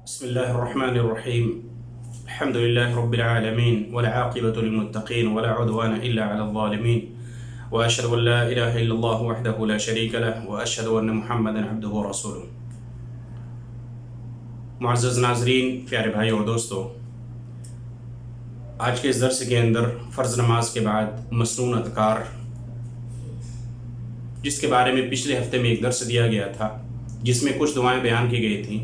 بسم الله الرحمن الرحيم. الحمد لله رب العالمين والعاقبة للمتقين ولا عدوان إلا على الظالمين وأشهد أن لا إله إلا الله وحده لا شريك له وأشهد أن محمدا عبده ورسوله. معزز ناظرین، پیارے بھائی اور دوستو، آج کے اس درس کے اندر فرض نماز کے بعد مسنون اذکار، جس کے بارے میں پچھلے ہفتے میں ایک درس دیا گیا تھا جس میں کچھ دعائیں بیان کی گئی تھیں،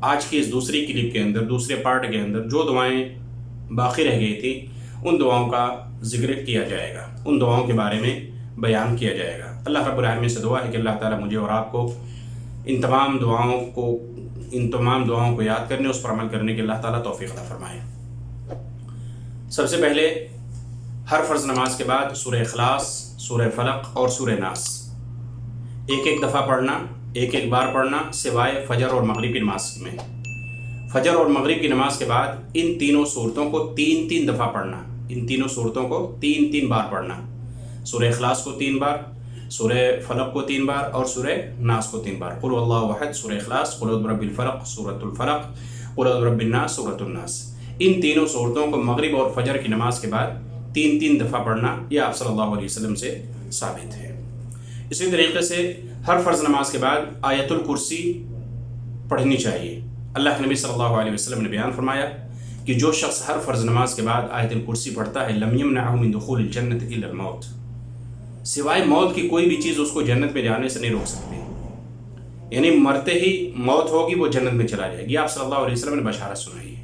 آج کی اس دوسری کلپ کے اندر، دوسرے پارٹ کے اندر جو دعائیں باقی رہ گئی تھیں ان دعاؤں کا ذکر کیا جائے گا، ان دعاؤں کے بارے میں بیان کیا جائے گا۔ اللہ رب العالمین سے دعا ہے کہ اللہ تعالیٰ مجھے اور آپ کو ان تمام دعاؤں کو یاد کرنے، اس پر عمل کرنے کے اللہ تعالیٰ توفیق عطا فرمائے۔ سب سے پہلے ہر فرض نماز کے بعد سورہ اخلاص، سورہ فلق اور سورہ ناس ایک دفعہ پڑھنا، ایک بار پڑھنا، سوائے فجر اور مغرب کی نماز میں۔ فجر اور مغرب کی نماز کے بعد ان تینوں صورتوں کو تین دفعہ پڑھنا، ان تینوں صورتوں کو تین بار پڑھنا، سورہ اخلاص کو 3 بار، سورہ فلق کو 3 بار اور سورہ ناس کو 3 بار۔ قل هو اللہ احد سورہ اخلاص، قل اعوذ برب الفلق سورۃ الفلق، قل اعوذ برب الناس سورۃ الناس۔ ان تینوں صورتوں کو مغرب اور فجر کی نماز کے بعد تین دفعہ پڑھنا، یہ آپ صلی اللہ علیہ وسلم سے ثابت ہے۔ اسی طریقے سے ہر فرض نماز کے بعد آیت الکرسی پڑھنی چاہیے۔ اللہ کے نبی صلی اللہ علیہ وسلم نے بیان فرمایا کہ جو شخص ہر فرض نماز کے بعد آیت الکرسی پڑھتا ہے لم یمنعہ من دخول الجنت الا الموت، سوائے موت کی کوئی بھی چیز اس کو جنت میں جانے سے نہیں روک سکتی، یعنی مرتے ہی موت ہوگی، وہ جنت میں چلا جائے گی۔ آپ صلی اللہ علیہ وسلم نے بشارت سنائی ہے۔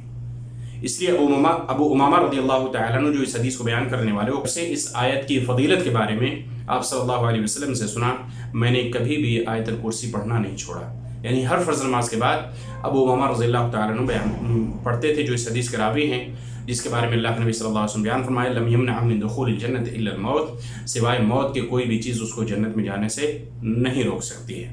اس لیے ابو امامہ رضی اللہ تعالیٰ عنہ جو اس حدیث کو بیان کرنے والے وہ سے اس آیت کی فضیلت کے بارے میں آپ صلی اللہ علیہ وسلم سے سنا، میں نے کبھی بھی آیت الکرسی پڑھنا نہیں چھوڑا، یعنی ہر فرض نماز کے بعد ابو امامہ رضی اللہ تعالیٰ عنہ بیان پڑھتے تھے، جو اس حدیث کے راوی ہیں، جس کے بارے میں اللہ کے نبی صلی اللہ علیہ وسلم بیان فرمایا لم یمنع من دخول الجنت الا الموت، سوائے موت کے کوئی بھی چیز اس کو جنت میں جانے سے نہیں روک سکتی ہے۔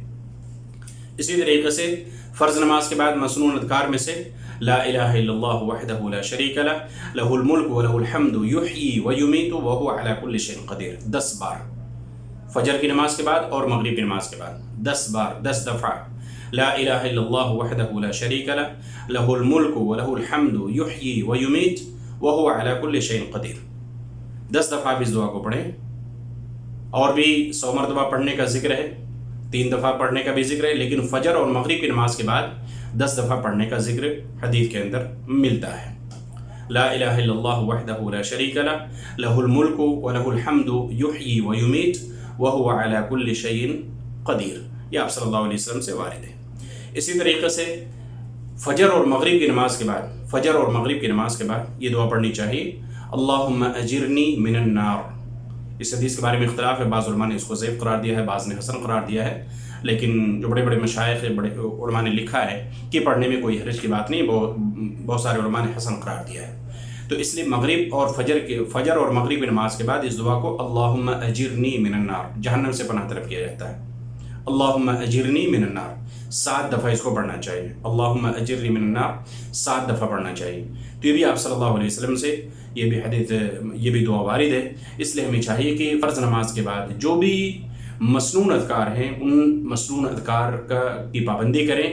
اسی طریقے سے فرض نماز کے بعد مسنون اذکار میں سے لا الہ الا اللہ وحدہ لا شریک لہ لہ الملک ولہ الحمد یحیی ویمیت وہو علی کل شیء قدیر 10 بار، فجر کی نماز کے بعد اور مغرب کی نماز کے بعد 10 بار، 10 دفعہ لا الہ الا اللہ وحدہ لا شریک لہ لہ الملک ولہ الحمد یحیی ویمیت وہو علی کل شیء قدیر۔ 10 دفعہ بھی اس دعا کو پڑھیں، اور بھی 100 مرتبہ پڑھنے کا ذکر ہے، 3 دفعہ پڑھنے کا بھی ذکر ہے، لیکن فجر اور مغرب کی نماز کے بعد 10 دفعہ پڑھنے کا ذکر حدیث کے اندر ملتا ہے۔ لا الہ الا اللہ وحدہ لا شریک لہ لہ الملک ولہ الحمد یحیی ویمیت وہو علی کل شیء قدیر، یہ آپ صلی اللہ علیہ وسلم سے وارد ہے۔ اسی طریقے سے فجر اور مغرب کی نماز کے بعد یہ دعا پڑھنی چاہیے، اللہم اجرنی من النار۔ اس حدیث کے بارے میں اختلاف ہے، بعض علماء نے اس کو ضعیف قرار دیا ہے، بعض نے حسن قرار دیا ہے، لیکن جو بڑے مشائخ بڑے علماء نے لکھا ہے کہ پڑھنے میں کوئی حرج کی بات نہیں، بہت سارے علماء نے حسن قرار دیا ہے۔ تو اس لیے مغرب اور فجر اور مغرب کی نماز کے بعد اس دعا کو اللہم اجرنی من النار، جہنم سے پناہ طلب کیا جاتا ہے، اللہم اجرنی من النار 7 دفعہ اس کو پڑھنا چاہیے، اللہم اجرنی من النار 7 دفعہ پڑھنا چاہیے۔ تو یہ بھی آپ صلی اللہ علیہ وسلم سے یہ بھی دعا وارد ہے۔ اس لیے ہمیں چاہیے کہ فرض نماز کے بعد جو بھی مسنون اذکار ہیں ان مسنون اذکار کی پابندی کریں،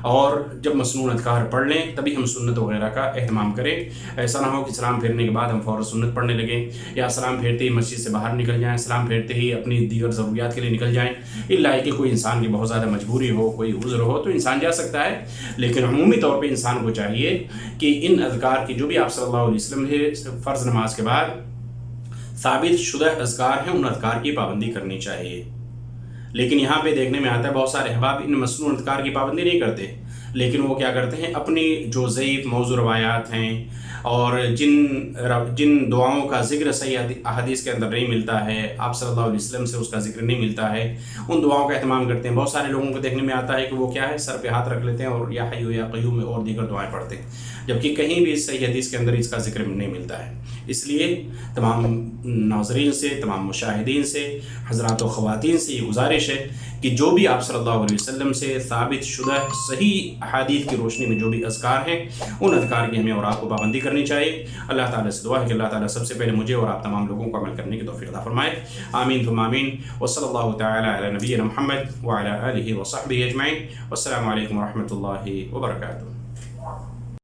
اور جب مسنون اذکار پڑھ لیں تبھی ہم سنت وغیرہ کا اہتمام کریں۔ ایسا نہ ہو کہ سلام پھیرنے کے بعد ہم فوراً سنت پڑھنے لگیں، یا سلام پھیرتے ہی مسجد سے باہر نکل جائیں، سلام پھیرتے ہی اپنی دیگر ضروریات کے لیے نکل جائیں، الا کہ کوئی انسان کی بہت زیادہ مجبوری ہو، کوئی عذر ہو تو انسان جا سکتا ہے، لیکن عمومی طور پہ انسان کو چاہیے کہ ان اذکار کی جو بھی آپ صلی اللہ علیہ وسلم نے فرض نماز کے بعد ثابت شدہ اذکار ہیں ان اذکار کی پابندی کرنی چاہیے۔ لیکن یہاں پہ دیکھنے میں آتا ہے بہت سارے احباب ان مسنون اذکار کی پابندی نہیں کرتے، لیکن وہ کیا کرتے ہیں، اپنی جو ضعیف موضوع روایات ہیں اور جن دعاؤں کا ذکر صحیح احادیث کے اندر نہیں ملتا ہے، آپ صلی اللہ علیہ وسلم سے اس کا ذکر نہیں ملتا ہے، ان دعاؤں کا اہتمام کرتے ہیں۔ بہت سارے لوگوں کو دیکھنے میں آتا ہے کہ وہ کیا ہے، سر پہ ہاتھ رکھ لیتے ہیں اور یا حی یا قیوم میں اور دیگر دعائیں پڑھتے ہیں، جبکہ کہیں بھی صحیح حدیث کے اندر اس کا ذکر نہیں ملتا ہے۔ اس لیے تمام ناظرین سے، تمام مشاہدین سے، حضرات و خواتین سے یہ گزارش ہے کہ جو بھی آپ صلی اللہ علیہ وسلم سے ثابت شدہ صحیح احادیث کی روشنی میں جو بھی اذکار ہیں ان اذکار کی ہمیں اور آپ کو پابندی کرنی چاہیے۔ اللہ تعالیٰ سے دعا ہے کہ اللہ تعالیٰ سب سے پہلے مجھے اور آپ تمام لوگوں کو عمل کرنے کی توفیق عطا فرمائے، آمین ثم آمین، وصلی اللہ تعالی علی نبینا محمد وعلی آلہ وصحبہ اجمعین، والسلام علیکم ورحمۃ اللہ وبرکاتہ۔